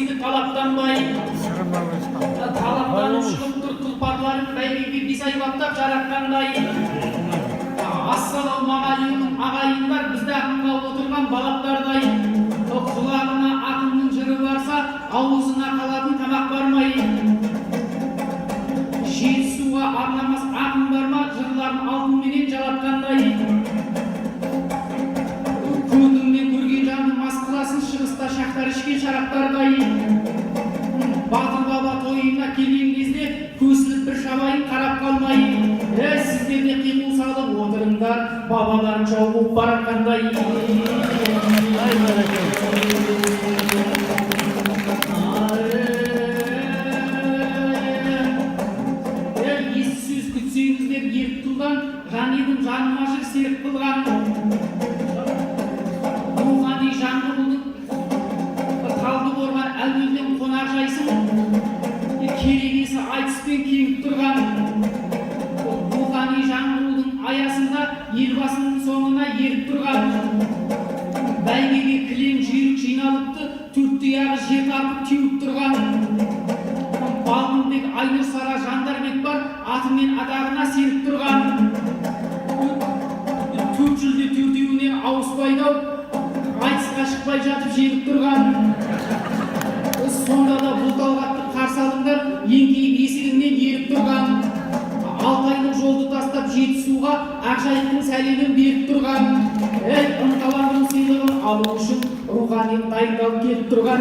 сыйды талаптанбай. Талаптанып шығып тұр тұлпарларын бәйгеге бес ай баптап жаратқандай. Ассалаумағалейкум ағайындар, бізді ақынға отырған балаттардай. Құлағына ақынның жыры барса, аузына қалатын тамақ бармай. Жетісуға арнамас ақын бар ма, жырларын алтынменен жалатқандай. Көңілмен көрген жанды мас қыласын, шығыста шақтар ішкен шараптардай. Батыр баба тойына келген кезде көсіліп бір шабайын қарап қалмай. Сіздер де қимыл салып отырыңдар, бабаларын жау болып баратқандай. Есі сөз күтсеңіздер еріп тұлған, жан едім жаныма жыр серік қылған. Рухани жаңғырудың талды борған әуелден қонақ жайсың, керегесі айтыспен кеңіп тұрған. Рухани жаңғырудың аясында елбасының соңына еріп тұрған. Бәйгеге кілем жүйрік жиналыпты, төрт тұяғы жер тарпып теуіп тұрған. Балғынбек Айнұр Сара Жандарбек бар, атымен атағына сеніп тұрған. Төрт жүлде төртеуінен ауыспайдау, айтысқа шықпай жатып жеңіп тұрған. Сонда да бұл талғатты қарсы алыңдар, еңкейіп есігінен еріп тұрған. Алтайлық жолды тастап Жетісуға Ақжайықтың сәлемін беріп тұрған. Ынталардың сыйлығын алу үшін рухани дайындалып келіп тұрған.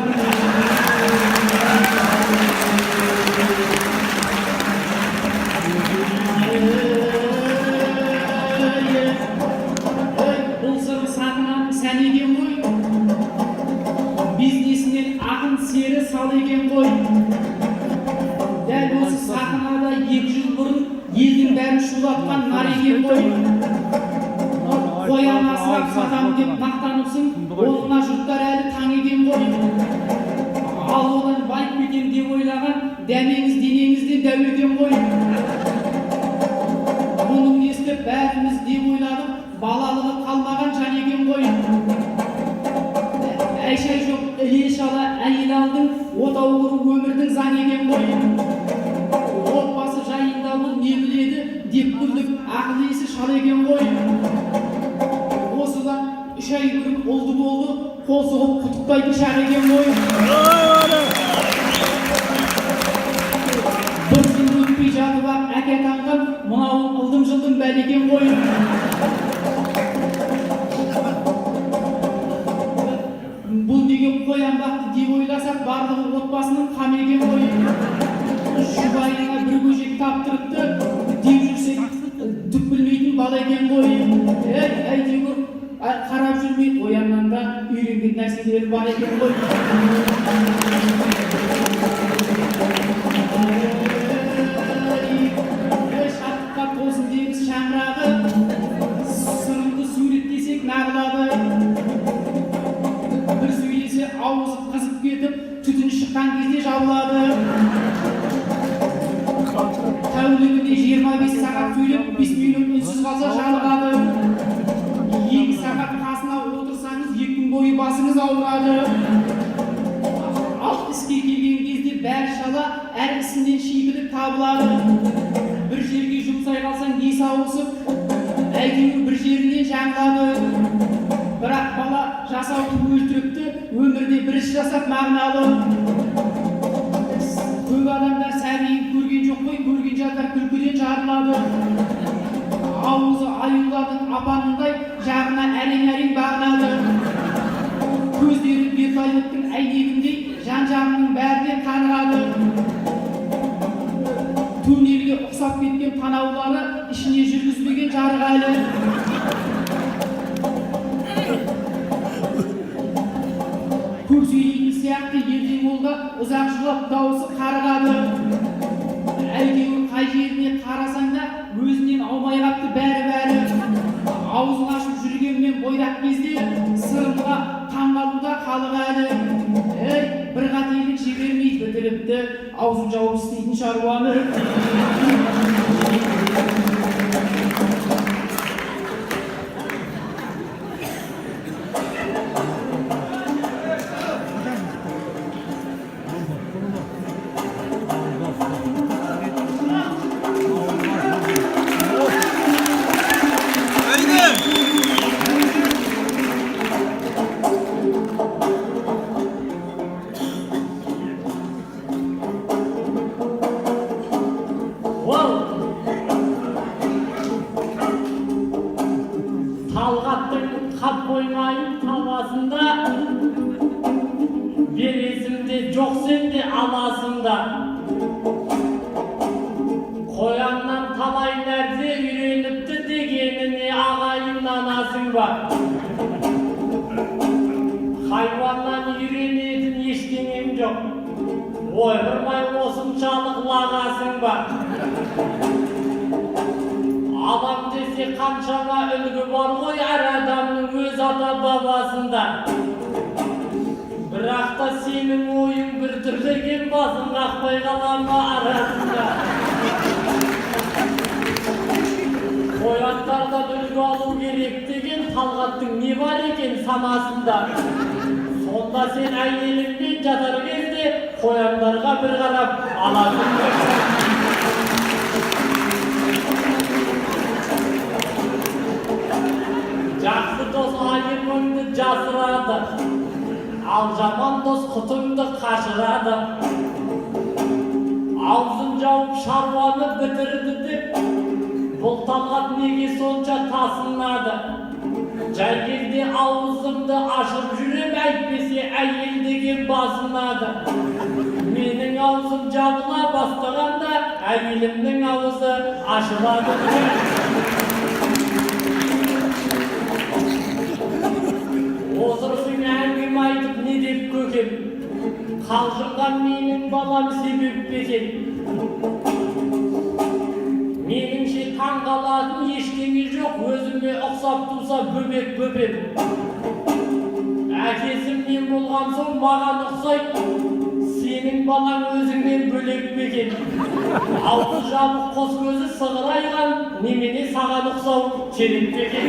Бұл сыры сахнаның сән екен ғой, бизнесінен ақын сері сал екен ғой. Дәл осы сахнада 2 жыл бұрын елдің бәрін шулатқан нар екен ғой. Қоян асырап сатам деп мақтаныпсың, онына жұрттар әлі таң екен ғой. Ал одан байып кетем деп ойлаған, дәмеңіз денеңізден дәу екен ғой. Бұның естіп бәріміз деп ойладық, балалығы қалмаған жан екен ғой. Әй-шай жоқ, іле-шала әйел алдың, отау құру өмірдің заң екен ғой. Отбасы жайында бұл не біледі деп күлдік, ақыл есі шал екен ғой. Осыдан 3 ай бұрын ұлды болды, қол соғып құттықтайтын шақ екен ғой. Бір жыл өтпей жатып ақ әке атанған, мынауын ылдым-жылдым бәл екен ғой. Бұл деген қоян бақты деп ойласақ, барлығы отбасының қам екен ғой. Жұбайына бір көжек таптырыпты, деп жүрсек, түк білмейтін бала екен ғой. Әйтеуір қарап жүрмей қояннан да үйренген нәрселері бар екен ғой. Шаттыққа тосын теңіз шаңырағы, сырымды суреттесек нағылады. Бір сөйлесе аузы қызып кетіп, түтін шыққан кезде жабылады. Тәулігінде 25 сағат сөйлеп, 5 минут үнсіз қалса жалығады. 2 сағат қасына отырсаңыз, 2 күн бойы басыңыз ауырады. Ал іске келген кезде бәрі шала, әр ісінен шикілік табылады. Бір жерге жұмсай қалсаң есі ауысып, әйтеуір бір жерінен жаңылады. Бірақ бала жасауды өлтіріпті, өмірде бір іс жасап мағыналы. Көп адамдар сәбиін көрген жоқ қой, көрген жатар күлкіден жарылады. Ауызы аюладың апанындай, жағына әрең-әрең бағынады. Көздері бертайлықтың әйнегіндей, жан-жағының бәрінен қанығады. Тунелге ұқсап кеткен танаулары ішіне жүргізбеген жарық әлі. Көп сөйлейтін сияқты ерден молда ұзақ жылап дауысы қарығады. Әйтеуір қай жеріне қарасаң да өзінен аумай қапты бәрі. Аузын ашып жүргенмен бойдақ кезде сырымға таңғалуда халық әлі. Бір қателік жібермей бітіріпті, аузын жауып істейтін шаруаны. Талғаттың қап қоймайын табасында, бересімде жоқ сенде аласында. Қояннан талай нәрсе үйреніпті дегеніне ағайын анасың ба? Хайуаннан үйренетін ештеңем жоқ, ойғырмай осыншалық лағасың ба? Адам десе қаншама үлгі бар ғой әр адамның өз ата бабасында. Бірақ та сенің ойың бір түрлі екен, басын қақпай қалама арасында. Қояндардан үлгі алу керек деген Талғаттың не бар екен санасында. Сонда сен әйеліңмен жатар кезде қояндарға бір қарап аласың. Жақсы дос айыбыңды жасырады, ал жаман дос құтыңды қашырады. Аузын жауып шаруаны бітірді деп, бұл Талғат неге сонша тасынады? Жай кезде ауызымды ашып жүрем, әйтпесе әйел деген басынады. Менің аузым жабыла бастағанда, әйелімнің аузы ашылады. Отырсың әңгіме айтып не деп көкем, қалжыңға менің балам себеп бекен. Меніңше таңғалатын ештеңе жоқ, өзіме ұқсап туса бөбек-бөпем. Әкесім мен болған соң маған ұқсайды, сенің балаң өзіңнен бөлек бекен. Аузы жабық қос көзі сығырайған, немене саған ұқсау керек бекен.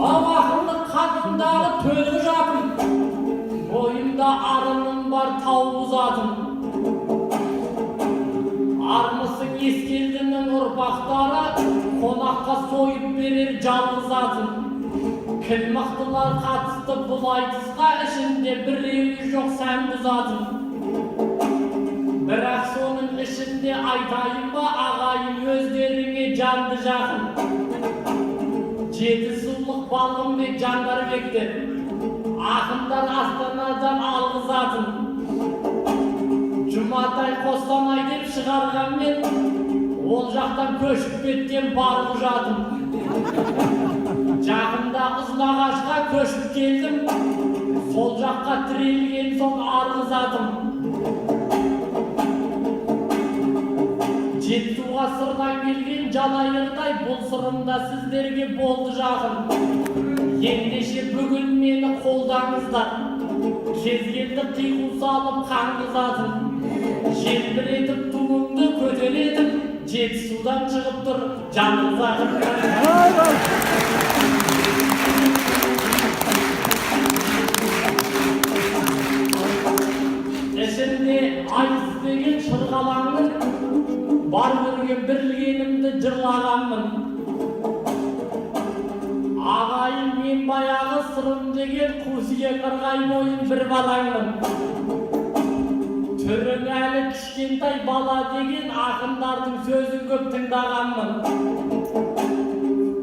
Ақылды қанымдағы төлі жатым, бойымда арыным бар тау бұзатым. Армысың Ескелдінің ұрпақтары, қонаққа сойып берер жалғыз атын. Кіл мықтылар қатысты бұл айтысқа, ішінде біреуі жоқ сән бұзатын. Бірақ соның ішінде айтайын ба ағайын өздеріңе жанды жақын. Жеті сұлық Балғынбек Жандарбектер, ақындар Астанадан алғызатын. Жұматай Қостанай деп шығарғанмен, ол жақтан көшіп кеткен бар құжатым. Жақында Ұзынағашқа көшіп келдім, сол жаққа тірелген соң арғызатым. Жетісуға сырдан келген жалайырдай, бұл сырымда сіздерге болды жақын. Ендеше бүгін мені қолдаңыздар, кез келді қиқу салып қаңғызатын. Желбіретіп туыңды көтеретіп, Жетісудан шығып тұр жаныңыз ағып. Ішінде айыз деген шырғалаңның, бар көрген бірлігенімді жырлағанмын. Ағайын мен баяғы сырым деген қусия қырғай мойын бір балаңмын. Түрің әлі кішкентай бала деген ақындардың сөзін көп тыңдағанмын.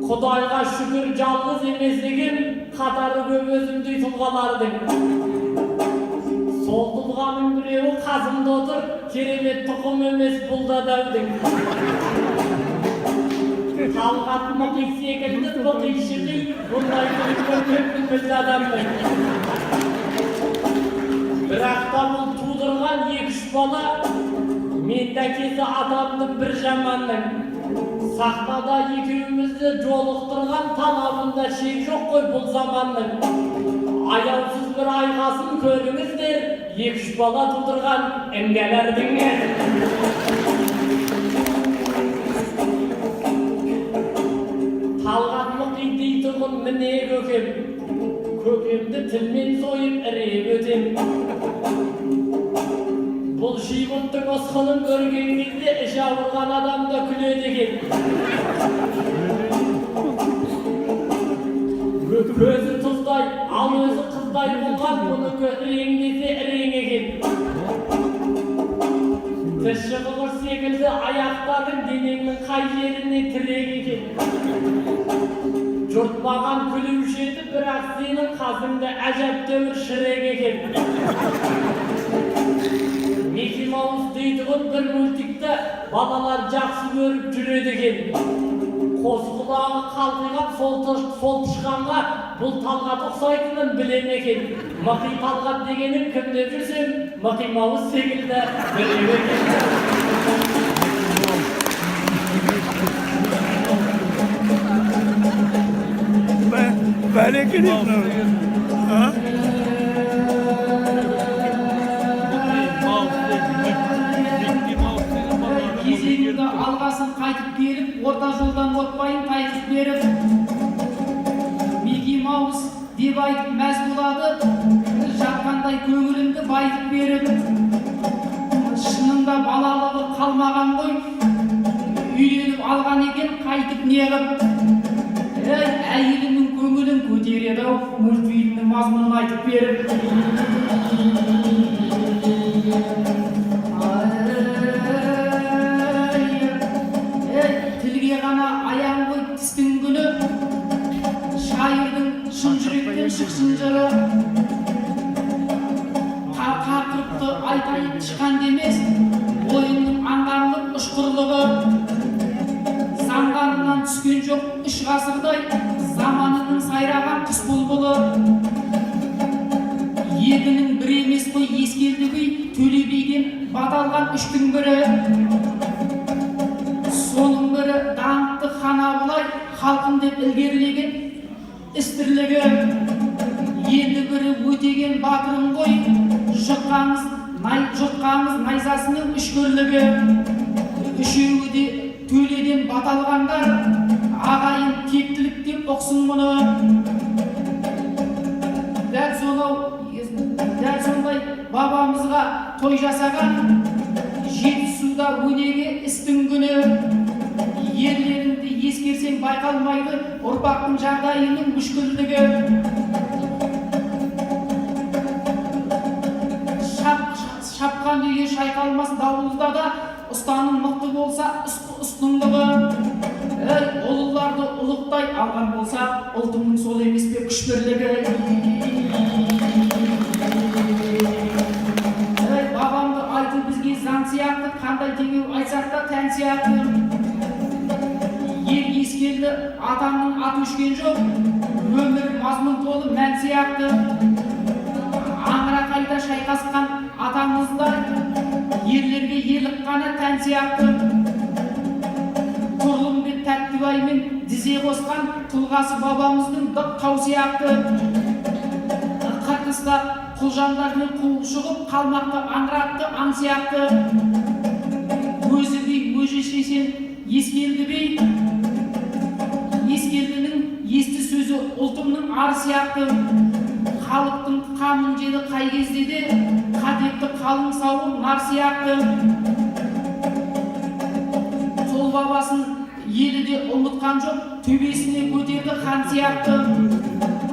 Құдайға шүкір жалғыз емес деген, қатары көп өзімдей тұлғалардың. Сол тұлғаның біреуі қасымда отыр, керемет тұқым емес бұл да дәудің. Талғат мұқи секілді бұқи шықи, бұндай көрмеппін біз адамның. Бірақ та бұл тудырған екі-үш бала, мен дәкесі атамның бір жаманның. Сахнада екеумізді жолықтырған талабында шек жоқ қой бұл заманның. Аяусыз бір айғасын көріңіздер, екі-үш бала тудырған әңгелердің. Талғат мұқи дейтұғын міне көкем, көкемді тілмен сойып іреп өтем. Бұл шибұттың осқылын көрген кезде іші ауырған адамда күледі екен. Көзі тұздай, ал өзі қыздай болған, бұны рең десе рең екен. Тісі қығыр секілді өзіңді аяқтадың, денеңнің қай жеріне тірек екен. Жұрт маған күлуші еді, бірақ сенің қасыңда әжептәуір шірек екен. Микки Маус дейтұғын бір мультикті балалар жақсы көріп жүреді екен. Қос құлағы қалқиған сол тышқанға бұл Талғат ұқсайтынын білем екен. Мықи Талғат дегенім кім деп жүрсем, Микки Маус секілді білем екен. Bale kiri no. Ha? Кезегімді алғасын қайтып беріп, орта жолдан отпайын тайқып беріп. Микки Маус деп айтып мәз болады, жатқандай көңілімді байытып беріп. Шынында балалығы қалмаған ғой, үйленіп алған екен қайтып неғып. Әйелінің көңілін көтереді-ау, мультфильмнің мазмұнын айтып беріп. Тілге ғана аян ғой тістің күні, шайырдың шын жүректен шықсын жыры. Тақырыпты айтайын тышқан демес, ойынның аңғарлық ұшқырлығы. Самғанынан түскен жоқ үш ғасырдай, заманының сайраған құс бұлбұлы. Екінің бір емес қой ескелді би, Төле биден баталған үштің бірі. Соның бірі даңқты хан Абылай, халқым деп ілгерілеген істірлігі. Енді бірі өтеген батырым ғой, жұртқаңыз найзасының үшкірлігі. Үшеуі де Төледен баталғандар, ағайын тектілік деп ұқсын мұны. Дәл сондай бабамызға той жасаған, Жетісуда өнеге істің күні. Ерлеріңді ескерсең байқалмайды, ұрпақтың жағдайының мүшкілдігі. Шапқан үйе шайқалмас дауылда да, ұстаның мықты болса ұстыңдығы. Ұлыларды ұлықтай алған болса, ұлтыңның сол емес пе күш бірлігі. Бабамды айту бізге заң сияқты, қандай теңеу айтсақ та тән сияқты. Ел ескелді, атамның аты өшкен жоқ, өмір мазмұн толы мән сияқты. Аңыра қайда шайқасқан атамыздай, ерлерге ерлік қана тән сияқты. Тұрлымбек Тәттібаймен дизе қосқан тұлғасы бабамыздың тау сияқты. Қырғызда құлжандармен қуып шығып, қалмақты аңыратты аң сияқты. Өзі би, өзі шешен ескелді бей, ескелдінің есті сөзі ұлтымның ар сияқты. Халықтың қамын жеді қай кезде де, қатепті қалың сауын нар сияқты. Сол бабасын елі де ұмытқан жоқ, төбесіне көтерді хан сияқты.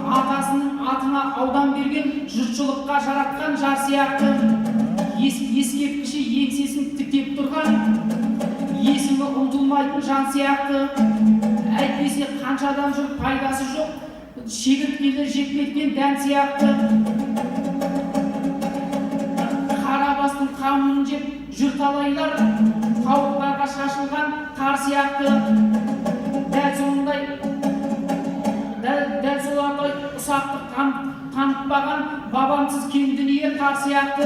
Атасының атына аудан берген, жұртшылыққа жаратқан жар сияқты. Ескерткіші еңсесін тіктеп тұрған, есімі ұмытылмайтын жан сияқты. Әйтпесе қаншадан жүр пайдасы жоқ, шегірткелер жекпеткен дән сияқты. Қарабастың қамын жеп жүр талайлар, тауықтарға шашылған тар сияқты. Дәл солардай ұсақтық танытпаған бабамсыз кең дүние тар сияқты.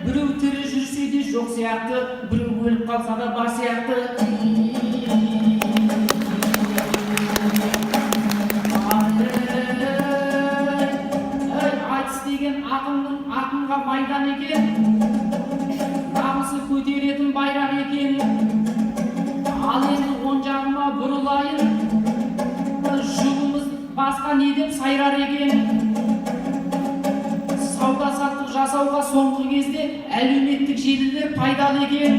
Біреу тірі жүрсе де жоқ сияқты, біреу өліп қалса да бар сияқты. Ақынға майдан екен, намысы көтеретін байрақ екен. Ал енді оң жағыма бұрылайын, жұлымыз басқа не деп сайрар екен. Сауда-саттық жасауға соңғы кезде әлеуметтік желілер пайдалы екен.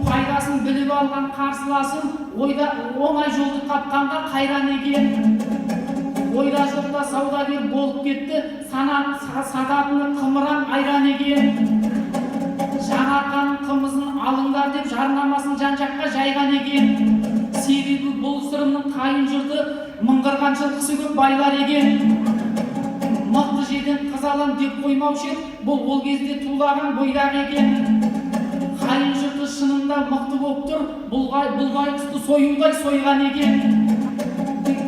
Пайдасын біліп алған қарсыласын ойда оңай жолды тапқанға қайран екен. Ойда жоқта саудагер болып кетті, сататыны қымыран айран екен. Жаңарқаның қымызын алыңдар деп жарнамасын жан-жаққа жайған екен. Себебі бұл сырымның қайын жұрты мыңғырған жылқысы көп байлар екен. Мықты жерден қыз алам деп қоймаушы еді, бұл ол кезде тулаған бойдақ екен. Қайын жұрты шынында мықты болып тұр, бұл байқұсты союдай сойған екен.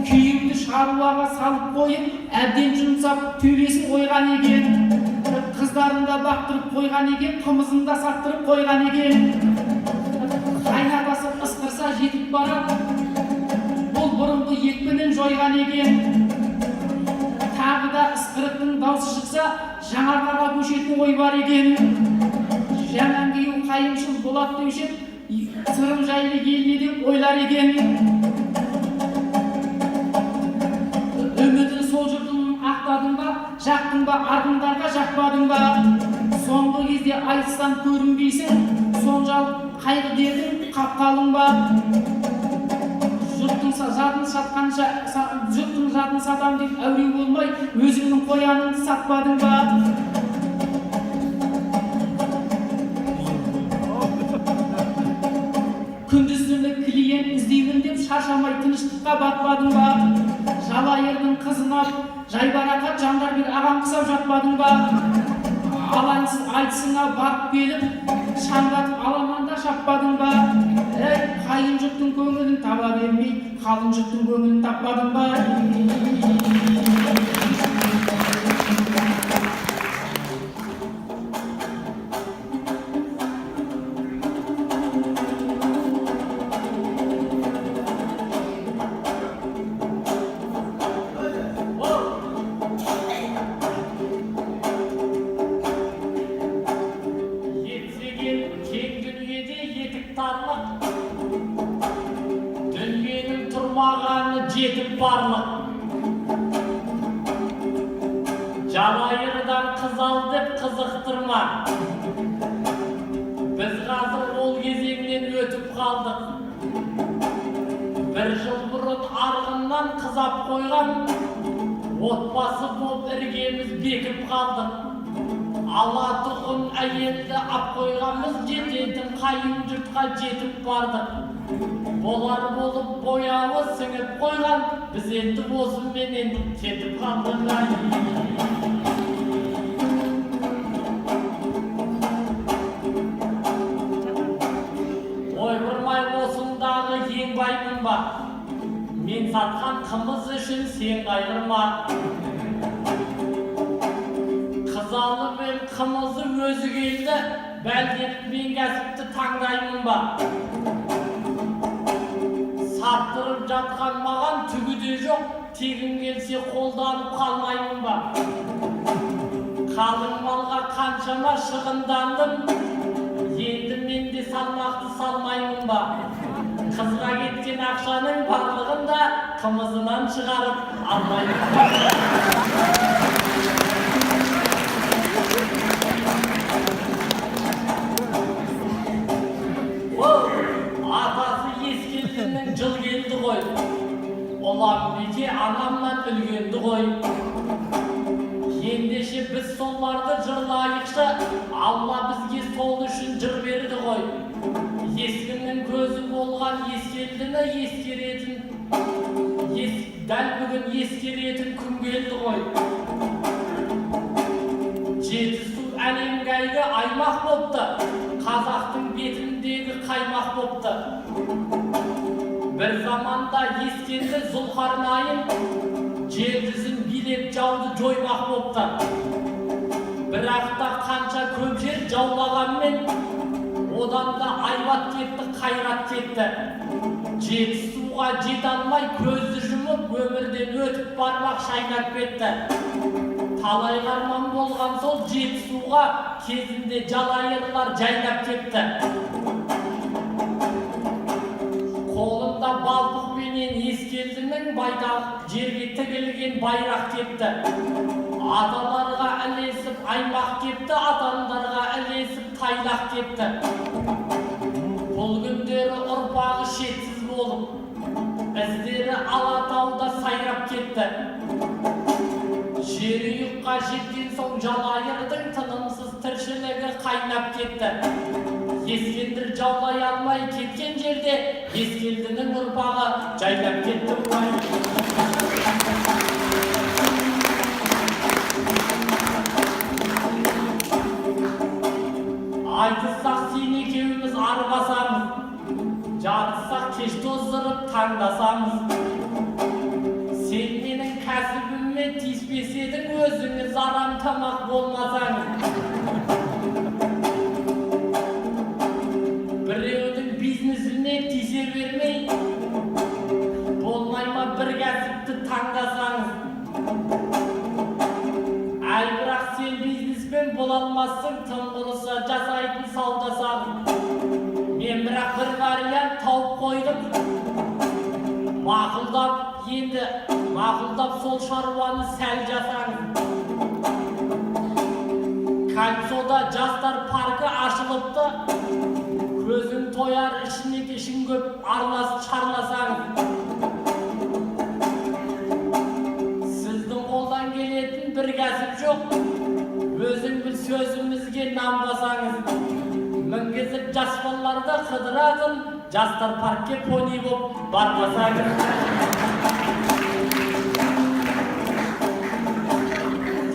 Күйеуді шаруаға салып қойып, әбден жұмсап төбесін ойған екен. Қыздарын да бақтырып қойған екен, қымызын да саттырып қойған екен. Қайнатасы ысқырса жетіп барады, бұл бұрынғы екпінін жойған екен. Тағы да ысқырықтың даусы шықса, жаңарқаға көшетін ой бар екен. Жаман күйеу қайыншыл болады деуші, сырым жайлы еліне деп ойлар екен. Үмітін сол жұртын ақтадың ба, жақтың ба, ардыңдарға жақпадың ба? Соңғы кезде айтыстан көрінбейсің, сонжал қайғы дердің қапқалың ба? Жұрттың жатын сатам деп әуре болмай, өзіңнің қояныңды сатпадың ба? Күндіз-түні клиент іздеймін деп шаршамай тыныштыққа батпадың ба? Жалайырдың қызын алып, жайбарақат жандар бір ағам қысап жатпадың ба? Алаңсыз айтысыңа барып келіп, шаңдатып аламанда шаппадың ба? Қайын жұрттың көңілін таба бермей, қалың жұрттың көңілін таппадың ба? Жетіп барлық жалайырдан қыз ал деп қызықтырма. Біз қазір ол кезеңнен өтіп қалдық. Бір жыл бұрын арғыннан қызап қойған отбасы болып іргеміз бекіп қалдық. Ала тұқым әйелді ап қойғанбыз, жететін қайын жұртқа жетіп бардық. Болар болып бояуы сіңіп қойған, біз енді осыменен кетіп қалдық. Ойғырмай осындағы ең баймын ба? Мен сатқан қымыз үшін сен қайғырма. Қыз алып ем қымызы өзі келді, бәлдеп мен кәсіпті таңдаймын ба? Саттырып жатқан маған түгі де жоқ, тегін келсе қолданып қалмаймын ба? Қалың малға қаншама шығындандым, енді мен де салмақты салмаймын ба? Қызға кеткен ақшаның барлығын да қымызынан шығарып алмаймын ба? Жыл келді ғой, олам беке анамнан үлгенді ғой. Ендеше біз соларды жырлайықшы, Алла бізге сол үшін жыр берді ғой. Ескінің көзі болған ескелдіні ескеретін, дәл бүгін ескеретін күн келді ғой. Жетісу әлемге әйгі аймақ бопты, қазақтың бетіндегі қаймақ бопты. Бір заманда ескенді Зұлқарнайын, жердізін билеп жауды жоймақ бопты. Бірақ та қанша көп жер жаулағанмен, одан да айбат кетті, қайрат кетті. Жетісуға жете алмай көзді жұмып, өмірден өтіп бармақ шайнап кетті. Талай қарман болған сол Жетісуға кезінде жалайырлар жайнап кетті. Қолында балпықпенен ескелдінің байтақ жерге тігілген байрақ кетті. Аталарға ілесіп аймақ кетті, атандарға ілесіп тайлақ кетті. Бұл күндері ұрпағы шетсіз болып, іздері Алатауда сайрап кетті. Жер үйыққа жеткен соң жалайырдың тынымсыз тіршілігі қайнап кетті. Ескендір жаулай алмай кеткен жерде Ескелдінің ұрпағы жайлап кетті ғой. Айтыссақ сен екеуміз арбасамыз, жатыссақ кеш тоздырып таңдасамыз. Сен менің кәсібіме тиіспес едің, өзіңіз арам тамақ болмасаңыз. Біреудің бизнесіне тиісе бермей, болмай ма бір кәсіпті таңдасаңыз. Әй бірақ сен бизнеспен бола алмассың, тым құрыса жасайтын саудасың. Мен бірақ бір вариант тауып қойдым. Мақұлдап сол шаруаны сәл жасаңыз. Кальцода жастар паркі ашылыпты. Көзің тояр, ішін көп аралас шарласаңыз. Сіздің қолдан келетін бір кәсіп жоқ. Өзің бір сөзімізге нанбасаңыз. Мінгізіп жас балаларды қыдыратын, жастар паркке пони боп бармасаңыз.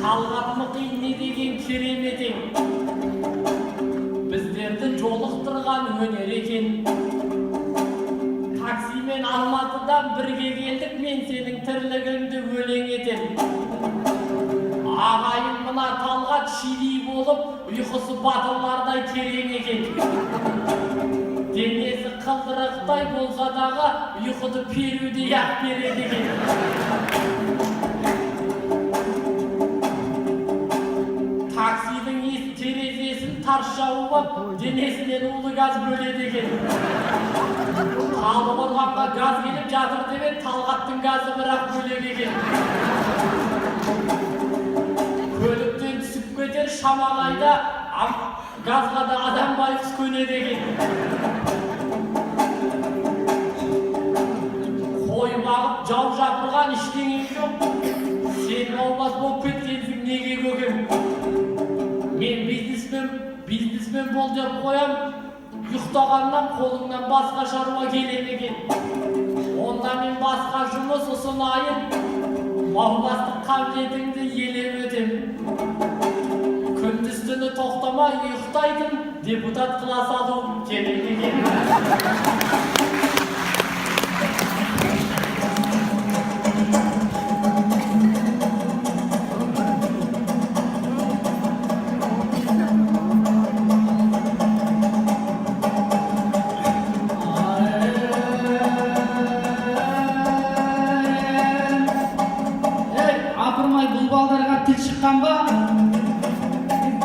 Талғат Мұқи не деген кереметең. Біздерді жолықтырған өнер екен. Таксимен Алматыдан бірге келдік, мен сенің тірлігіңді өлең етем. Ағайын мына Талғат шидей болып, ұйқысы батырлардай терең екен. Денесі қылдырықтай болса дағы, ұйқыды перуде яқ береді екен. Таксидің терезесін тарс жауып, денесінен улы газ бөледі екен. Талдықорғанға газ келіп жатыр деп, Талғаттың газы бірақ бөлек екен. Көліктен түсіп кетер шамалайда, газға да адам байқұс көнеді екен. Қой бағып жау жапырған іштеңем жоқ. Сен аулас болып кеткенсің неге көгем? Мен бизнесмен бол деп қоям, ұйықтағаннан қолыңнан басқа шаруа келем екен. Онда мен басқа жұмыс ұсынайын, ауластық қабілетіңді елеп өтем. Күндіз-түні тоқтамай ұйықтайтын, депутат қыла салу керек екен.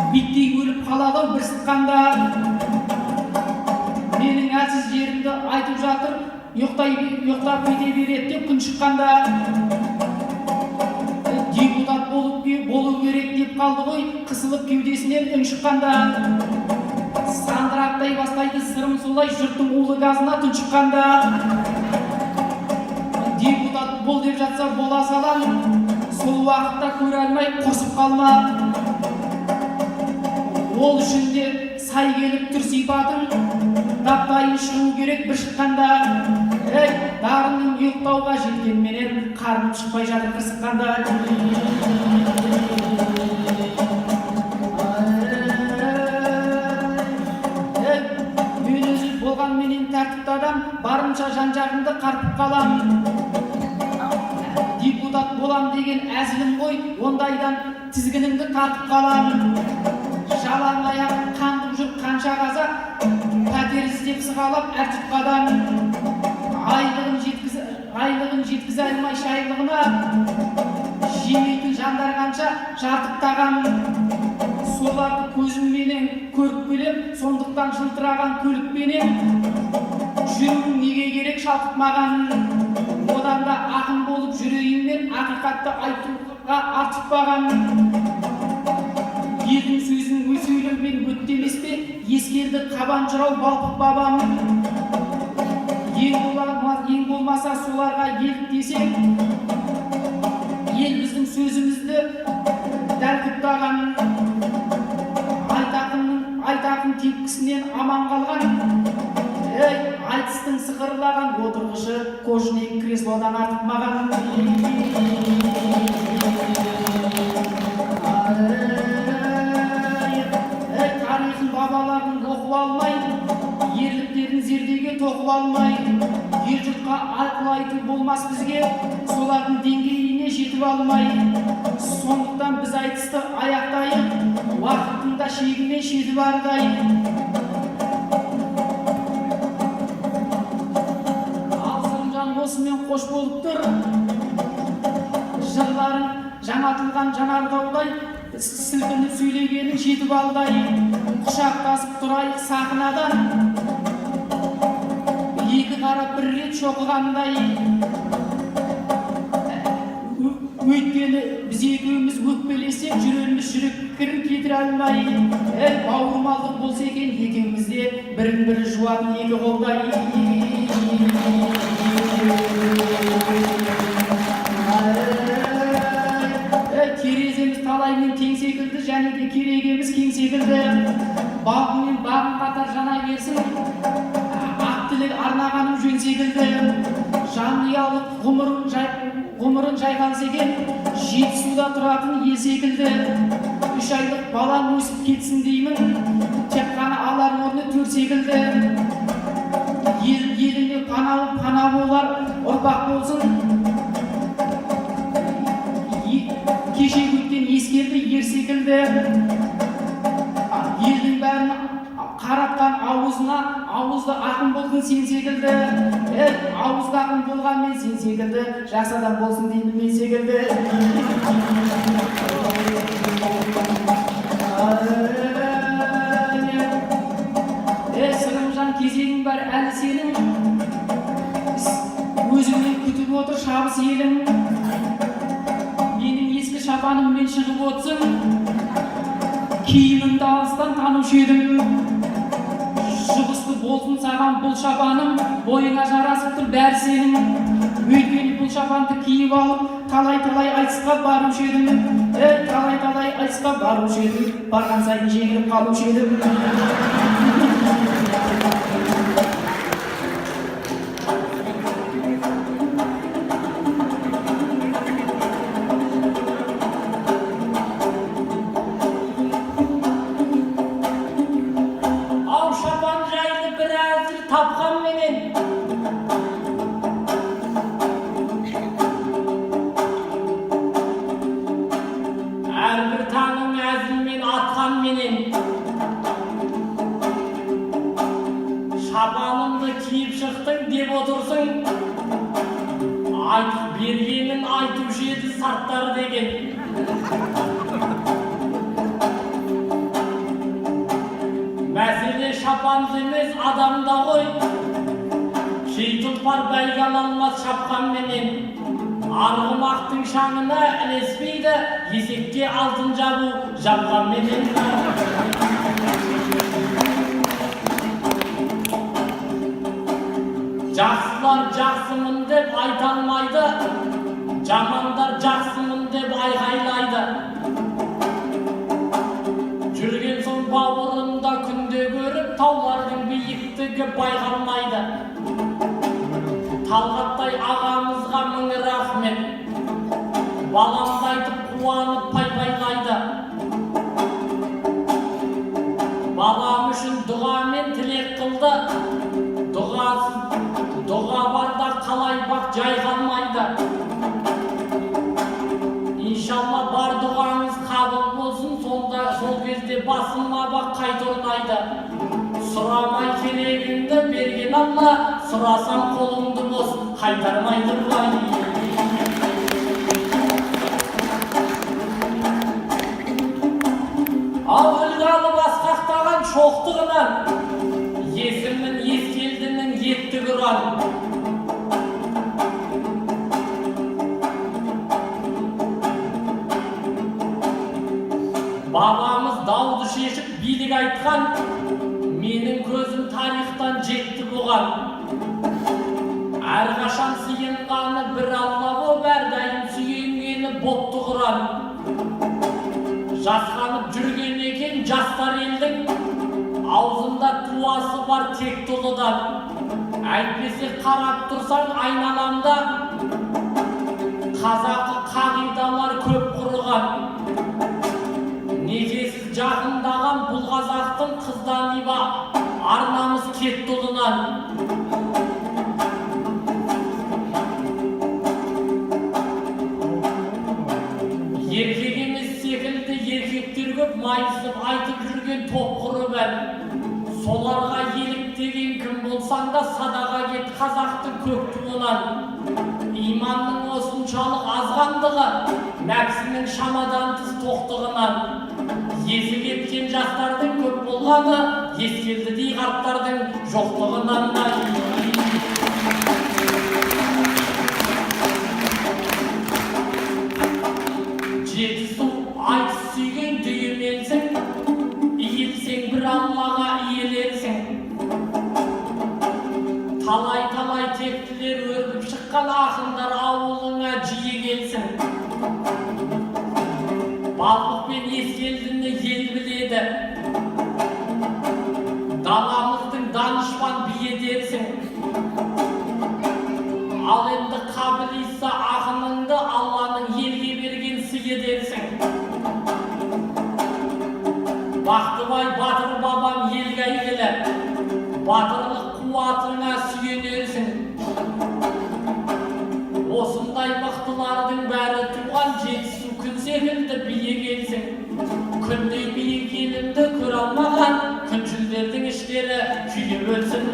Биттей өліп қалады бір сыққанда. Менің әлсіз жерімді айтып жатыр, ұйықтап кете береді деп күн шыққанда. Депутат болу керек деп қалды ғой, қысылып кеудесінен үн шыққанда. Сандырақтай бастайды сырым солай, жұрттың улы газына түн шыққанда. Депутат бол деп жатса бола салам, сол уақытта көре алмай қосып қалма. Ол үшін де сай келіп түр сипатың, таптайын шығу керек бір шыққанда. Дарының ұйықтауға жеткенменен қарным шықпай жатыр қырсыққанда. Мен өзі болғанменен тәртіпті адам, барынша жан-жағымды қарпып қалам. Депутат болам деген әзілім ғой, ондайдан тізгінімді тартып қалам. Жалаң аяқ қаңғып жүр қанша қазақ, пәтер іздеп сығалап әр тұтқадан. Айлығын жеткізе алмай шайлығына, жемейтін жандар қанша жатып тағам. Соларды көзімменен көріп келем, сондықтан жылтыраған көлікпенен жүруім неге керек шалқып маған. Одан да ақын болып жүрейінмен ақиқатты айтуға артықпаған. Елдің сөзін сөйлеумен өттемес пе, ескерді қабан жырау балпық бабам. Ең болмаса соларға елік десек, ел біздің сөзімізді дәл құптаған. айтақын тепкісінен аман қалған. Айтыстың сықырлаған отырғышы кожаный креслодан артық маған. Тарихын бабалардың оқып алмай, ерліктерін зердеге тоқып алмай, ел жұртқа айту болмас бізге, солардың деңгейіне жетіп алмай. Сондықтан біз айтысты аяқтайық, уақыттың да шегіне шеті бардай. Алсырымжан осымен қош болып тұр, жырларын жаңатылған жанардаудай, сілкініп сөйлегенің жетіп алдай. Құшақтасып тұрайық сахнадан, екі қара бір рет шоқығандай. Өйткені біз екеуміз өкпелесек, жүрегіміз жүрек пікірін кетіре алмай. Бауырмалдық болса екен екеумізде, бірін-бірі жуатын екі қолдай. Тереземіз талаймен тең секілді, және де керегеміз кең секілді. Бағымен бағын қатар жана берсін, ақ тілек арнағаным жөн секілді. Жанұялық ғұмырын жайған сеген, жетісуда тұратын ел секілді. 3 айлық балам өсіп кетсін деймін, тек қана алар орны 4 секілді. Еліне пана болар, ұрпақ болсын. Кеше өткен ескерді ер секілді. Елдің бәрін қаратқан ауызына, ауызды ақын болдың сен секілді. Ауызды ақын болған мен сен секілді, жақсы адам болсын деймін мен секілді. Сырымжан кезегің бар әлі сенің, өзіңнен күтіп отыр шабыс елім. Шапаныммен шығып отсын, киімімді алыстан танушы едім. Жұғысты болсын саған бұл шапаным, бойыңа жарасып тұр бәрі сенің. Өйткені бұл шапанды киіп алып, талай-талай айтысқа барушы едім. Талай-талай айтысқа барушы едім, барған сайын жеңіліп қалушы едім. Шапанымды киіп шықтың деп отырсың, айтып бергенін айтушы еді сарттар деген. Мәселе шапанды емес адамда ғой, кей тұлпар бәйге ала алмас шапқанменен. Арғымақтың шаңына ілеспейді, есекке алтын жабу жапқанменен. Жақсылар жақсымын деп айталмайды, жамандар жақсымын деп айғайлайды. Жүрген соң бауырында күнде көріп, таулардың биіктігі байқалмайды. Талғаттай ағамызға мың рахмет, баламды айтып қуанып пай-пайлайды. Балам үшін дұғамен тілек қылды, дұға барда қалай бақ жай қалмайды. Иншалла бар дұғаңыз қабыл болсын, сол кезде басыма бақ қайта орнайды. Сұрамай керегіңді берген Алла, сұрасам қолыңды бос қайтармайды бұлай. Ал ылғалы басқақтаған шоқтығынан, есімнің ескелдінің етті құран. Бабамыз дауды шешіп билік айтқан, менің көзім тарихтан жетті бұған. Әрқашан сүйенғаны бір Алла боп, әрдайым сүйенгені бопты құран. Жасқанып жүрген екен жастар елдің, аузында туасы бар тек толыдан. Әйтпесе қарап тұрсаң айналамда қазақы қағидалар көп құрыған. Некесіз жақындаған бұл қазақтың қыздан иба арнамыз кетті ұлынан. Еркек емес секілді еркектер көп майысып айтып жүрген топ құрып ән. Соларға еліктеген кім болсаң да садаға кет қазақтың көк туынан. Иманның осыншалық азғандығы нәпсінің шамадан тыс тоқтығынан. Есі кеткен жастардың көп болғаны ескелдідей қарттардың жоқтығынан. Жетісу айтыс сүйген дүйіменсің, иілсең бір Аллаға иеленсің. Талай-талай тектілер өрбіп шыққан ақындар ауылыңа жиі келсін. Балқық пен ескелдіні ел біледі, даламыздың данышпан бие дерсің. Ал енді қабілиса ақыныңды Алланың елге берген сыйы дерсің. Бақтыбай батыр бабам елге әйгілі, батырлық қуатыңа сүйенерсің. Осындай мықтылардың бәрі туған Жетісу күн секілді бие келсің. Күндей бие келімді көре алмаған күншілдердің іштері күйіп өлсін.